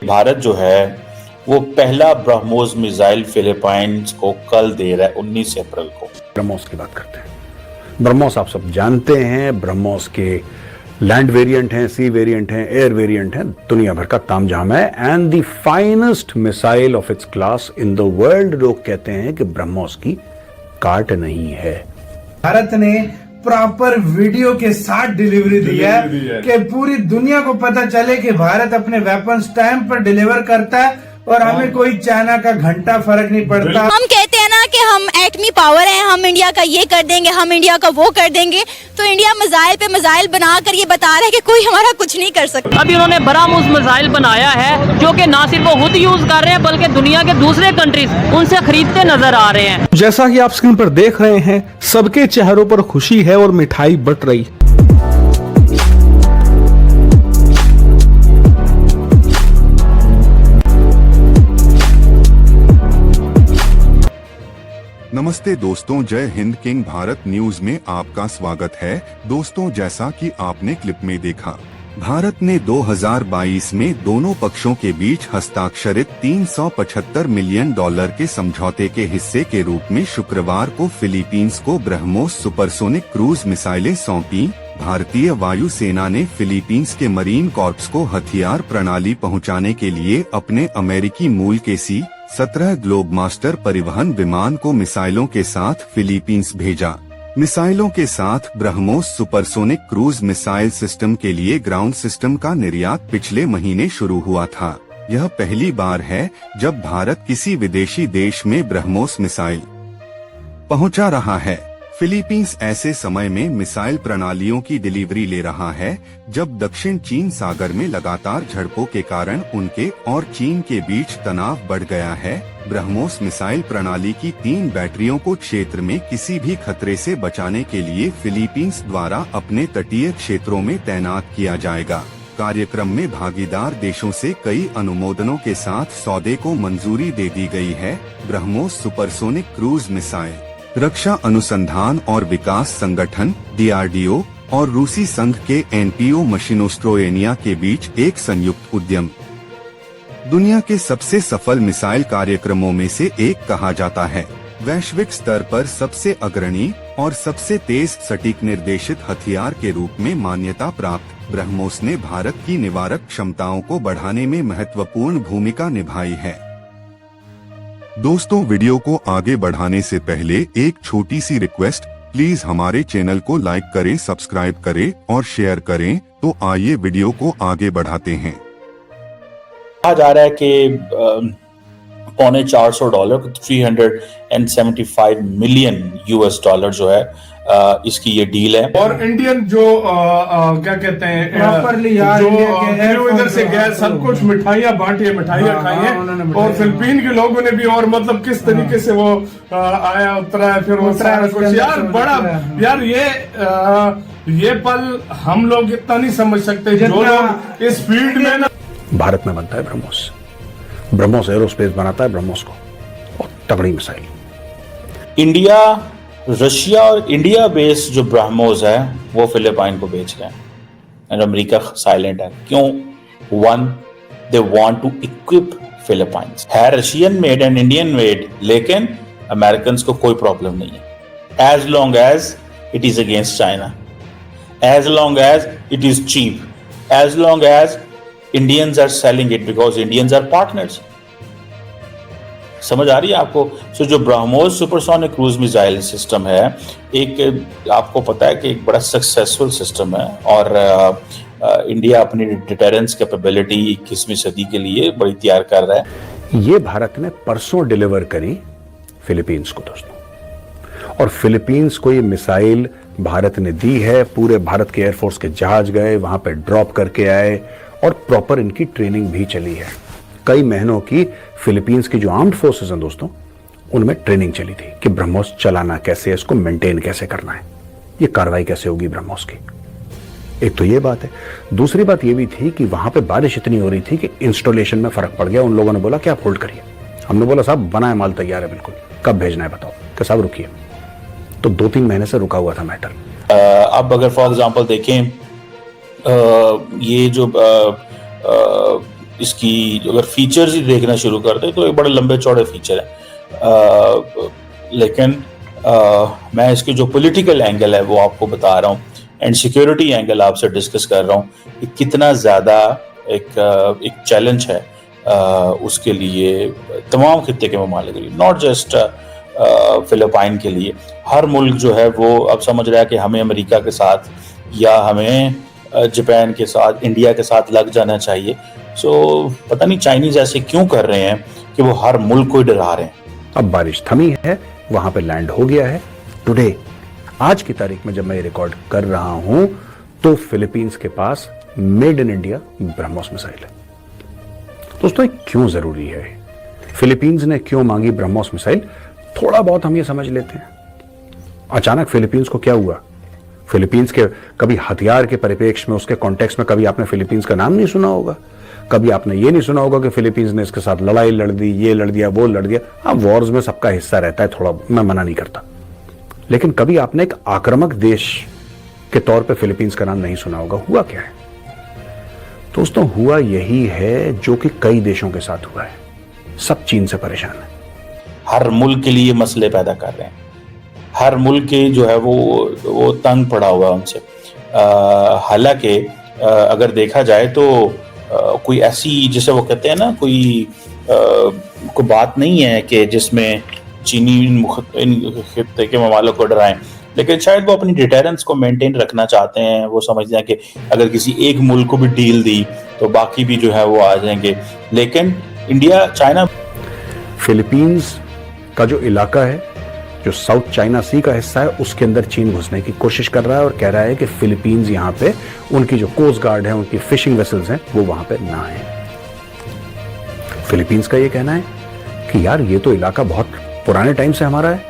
भारत जो है वो पहला ब्रह्मोस मिसाइल फिलीपाइंस को कल दे रहा है 19 अप्रैल को। ब्रह्मोस की बात करते हैं। ब्रह्मोस आप सब जानते हैं, ब्रह्मोस के लैंड वेरिएंट हैं, सी वेरिएंट हैं, एयर वेरिएंट हैं, दुनिया भर का तामझाम है and the finest missile of its class in the world. लोग कहते हैं कि ब्रह्मोस की काट नहीं है। भारत ने प्रॉपर वीडियो के साथ डिलीवरी दी है कि पूरी दुनिया को पता चले कि भारत अपने वेपन्स टाइम पर डिलीवर करता है और हमें कोई चाइना का घंटा फर्क नहीं पड़ता। हम कहते हैं ना कि हम एटमी पावर हैं, हम इंडिया का ये कर देंगे, हम इंडिया का वो कर देंगे, तो इंडिया मिसाइल पे मिसाइल बनाकर ये बता रहा है कि कोई हमारा कुछ नहीं कर सकता। अभी उन्होंने ब्रह्मोस मिसाइल बनाया है जो कि ना सिर्फ वो खुद यूज कर रहे हैं बल्कि दुनिया के दूसरे कंट्रीज उनसे खरीदते नजर आ रहे हैं। जैसा कि आप स्क्रीन पर देख रहे हैं, सबके चेहरों पर खुशी है और मिठाई बट रही। नमस्ते दोस्तों, जय हिंद। किंग भारत न्यूज में आपका स्वागत है। दोस्तों, जैसा कि आपने क्लिप में देखा, भारत ने 2022 में दोनों पक्षों के बीच हस्ताक्षरित $375 मिलियन के समझौते के हिस्से के रूप में शुक्रवार को फिलीपींस को ब्रह्मोस सुपरसोनिक क्रूज मिसाइलें सौंपी। भारतीय वायुसेना ने फिलीपींस के मरीन कॉर्प्स को हथियार प्रणाली पहुंचाने के लिए अपने अमेरिकी मूल के C-17 ग्लोबमास्टर परिवहन विमान को मिसाइलों के साथ फिलीपींस भेजा। मिसाइलों के साथ BrahMos supersonic cruise missile system के लिए ग्राउंड सिस्टम का निर्यात पिछले महीने शुरू हुआ था। यह पहली बार है जब भारत किसी विदेशी देश में ब्रह्मोस मिसाइल पहुंचा रहा है। फिलीपींस ऐसे समय में मिसाइल प्रणालियों की डिलीवरी ले रहा है जब दक्षिण चीन सागर में लगातार झड़पों के कारण उनके और चीन के बीच तनाव बढ़ गया है। ब्रह्मोस मिसाइल प्रणाली की 3 बैटरियों को क्षेत्र में किसी भी खतरे से बचाने के लिए फिलीपींस द्वारा अपने तटीय क्षेत्रों में तैनात किया जाएगा। कार्यक्रम में भागीदार देशों से कई अनुमोदनों के साथ सौदे को मंजूरी दे दी गई है। ब्रह्मोस सुपरसोनिक क्रूज मिसाइल रक्षा अनुसंधान और विकास संगठन DRDO और रूसी संघ के NPO मशीनोस्ट्रोएनिया के बीच एक संयुक्त उद्यम दुनिया के सबसे सफल मिसाइल कार्यक्रमों में से एक कहा जाता है। वैश्विक स्तर पर सबसे अग्रणी और सबसे तेज सटीक निर्देशित हथियार के रूप में मान्यता प्राप्त ब्रह्मोस ने भारत की निवारक क्षमताओं को बढ़ाने में महत्वपूर्ण भूमिका निभाई है। दोस्तों, वीडियो को आगे बढ़ाने से पहले एक छोटी सी रिक्वेस्ट, प्लीज हमारे चैनल को लाइक करें, सब्सक्राइब करें और शेयर करें। तो आइए वीडियो को आगे बढ़ाते हैं। कहा जा रहा है कि $450 $375 मिलियन जो है इसकी ये डील है। और इंडियन जो क्या कहते हैं, जो इधर से गए सब कुछ मिठाइयाँ बांटी, मिठाइयाँ खाई हैं। और फिलीपीन के लोगों ने भी, और मतलब किस तरीके से वो आया उतरा है, फिर वो सारा कुछ यार बड़ा यार ये पल हम लोग इतना नहीं समझ सकते जो लोग इस फील्ड में ना। भारत में बनता है ब्रह्मोस। ब्रह्मोस एरोस्पेस बनाता है ब्रह्मोस को, और तगड़ी मिसाइल। इंडिया, रशिया और इंडिया बेस्ड जो ब्रह्मोस है वो फिलीपाइन को बेच रहे हैं और अमेरिका साइलेंट है। क्यों? One, they want to equip Philippines. है Russian made and Indian made, लेकिन अमेरिकन को कोई प्रॉब्लम नहीं है as long as it is against China, as long as it is cheap, as long as Indians are selling it because Indians are partners. समझ आ रही है आपको? सो जो BrahMos supersonic cruise missile system है, एक आपको पता है कि एक बड़ा सक्सेसफुल सिस्टम है और इंडिया अपनी डिटेरेंस कैपेबिलिटी 21वीं सदी के लिए बड़ी तैयार कर रहा है। ये भारत ने परसों डिलीवर करी फिलीपींस को दोस्तों, और फिलीपींस को ये मिसाइल भारत ने दी है। पूरे भारत के एयरफोर्स के जहाज गए, वहां पे ड्रॉप करके आए और प्रॉपर इनकी ट्रेनिंग भी चली है। कई महीनों की फिलीपींस की जो आर्म्ड फोर्सेस हैं दोस्तों, उनमें ट्रेनिंग चली थी कि ब्रह्मोस चलाना कैसे है, इसको मेंटेन कैसे करना है, ये कार्रवाई कैसे होगी ब्रह्मोस की। एक तो ये बात है। दूसरी बात ये भी थी कि वहां पे बारिश इतनी हो रही थी कि इंस्टॉलेशन में फर्क पड़ गया। उन लोगों ने बोला कि आप होल्ड करिए। हमने बोला साहब बना है, माल तैयार है बिल्कुल, कब भेजना है बताओ। कि साहब रुकिए। तो 2-3 महीने से रुका हुआ था मैटर। अब अगर फॉर एग्जांपल देखें, ये जो इसकी अगर फीचर्स ही देखना शुरू कर दे तो एक बड़े लंबे चौड़े फीचर है, लेकिन मैं इसके जो पॉलिटिकल एंगल है वो आपको बता रहा हूँ एंड सिक्योरिटी एंगल आपसे डिस्कस कर रहा हूँ कि कितना ज़्यादा एक चैलेंज है उसके लिए, तमाम खित्ते के ममालिक के लिए, नॉट जस्ट फिलिपाइन के लिए। हर मुल्क जो है वो अब समझ रहा है कि हमें अमेरिका के साथ या हमें जापान के साथ, इंडिया के साथ लग जाना चाहिए। सो पता नहीं चाइनीज ऐसे क्यों कर रहे हैं कि वो हर मुल्क को डरा रहे हैं। अब बारिश थमी है, वहां पे लैंड हो गया है। टुडे, आज की तारीख में जब मैं ये रिकॉर्ड कर रहा हूं तो फिलीपींस के पास made in India BrahMos missile है। दोस्तों ये क्यों जरूरी है? फिलीपींस ने क्यों मांगी ब्रह्मोस मिसाइल? थोड़ा बहुत हम ये समझ लेते हैं। अचानक फिलीपींस को क्या हुआ? फिलीपींस के कभी हथियार के परिप्रेक्ष्य में, उसके कॉन्टेक्स्ट में कभी आपने फिलीपींस का नाम नहीं सुना होगा। कभी आपने ये नहीं सुना होगा कि फिलीपींस ने इसके साथ लड़ाई लड़ दी, ये लड़ दिया, वो लड़ दिया। हाँ, वॉर्स में सबका हिस्सा रहता है, थोड़ा मैं मना नहीं करता, लेकिन कभी आपने एक आक्रामक देश के तौर पे फिलीपींस का नाम नहीं सुना होगा। हुआ क्या है दोस्तों? हुआ यही है जो कि कई देशों के साथ हुआ है। सब चीन से परेशान है। हर मुल्क के लिए मसले पैदा कर रहे हैं। हर मुल्क के जो है वो तंग पड़ा हुआ है उनसे। हालांकि अगर देखा जाए तो कोई ऐसी, जैसे वो कहते हैं ना, कोई बात नहीं है कि जिसमें चीनी इन खित्ते के ममालिक को डराएं, लेकिन शायद वो अपनी डिटेरेंस को मेंटेन रखना चाहते हैं। वो समझते हैं कि अगर किसी एक मुल्क को भी डील दी तो बाकी भी जो है वो आ जाएंगे। लेकिन इंडिया, चाइना, फिलीपींस का जो इलाका है, जो साउथ चाइना सी का हिस्सा है, उसके अंदर चीन घुसने की कोशिश कर रहा है और कह रहा है कि फिलीपींस यहाँ पे, उनकी जो कोस्ट गार्ड है, उनकी फिशिंग वेसल्स हैं, वो वहां पे ना आए। फिलीपींस का ये कहना है कि यार ये तो इलाका बहुत पुराने टाइम से हमारा है,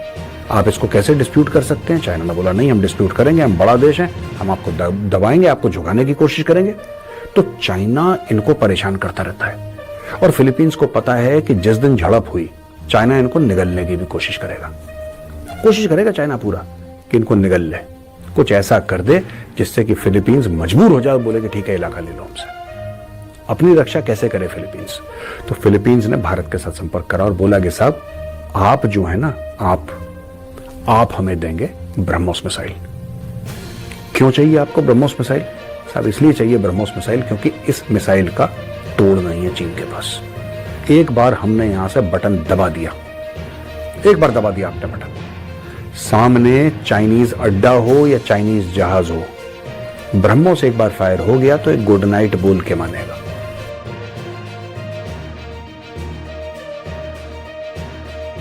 आप इसको कैसे डिस्प्यूट कर सकते हैं? चाइना ने बोला नहीं, हम डिस्प्यूट करेंगे, हम बड़ा देश हैं, हम आपको दबाएंगे, आपको झुकाने की कोशिश करेंगे। तो चाइना इनको परेशान करता रहता है और फिलीपींस को पता है कि जिस दिन झड़प हुई, चाइना इनको निगलने की भी कोशिश करेगा चाइना पूरा कि इनको निगल ले, कुछ ऐसा कर दे जिससे कि फिलीपींस मजबूर हो जाए, बोले कि ठीक है इलाका ले लो हमसे। अपनी रक्षा कैसे करे फिलीपींस? तो फिलीपींस ने भारत के साथ संपर्क करा और बोला कि साहब आप जो है ना, आप हमें देंगे ब्रह्मोस मिसाइल। क्यों चाहिए आपको ब्रह्मोस मिसाइल? साहब इसलिए चाहिए ब्रह्मोस मिसाइल क्योंकि इस मिसाइल का तोड़ नहीं है चीन के पास। एक बार हमने यहां से बटन दबा दिया, एक बार दबा दिया आपने बटन, सामने चाइनीज अड्डा हो या चाइनीज जहाज हो, ब्रह्मोस एक बार फायर हो गया तो एक गुड नाइट बोल के मानेगा।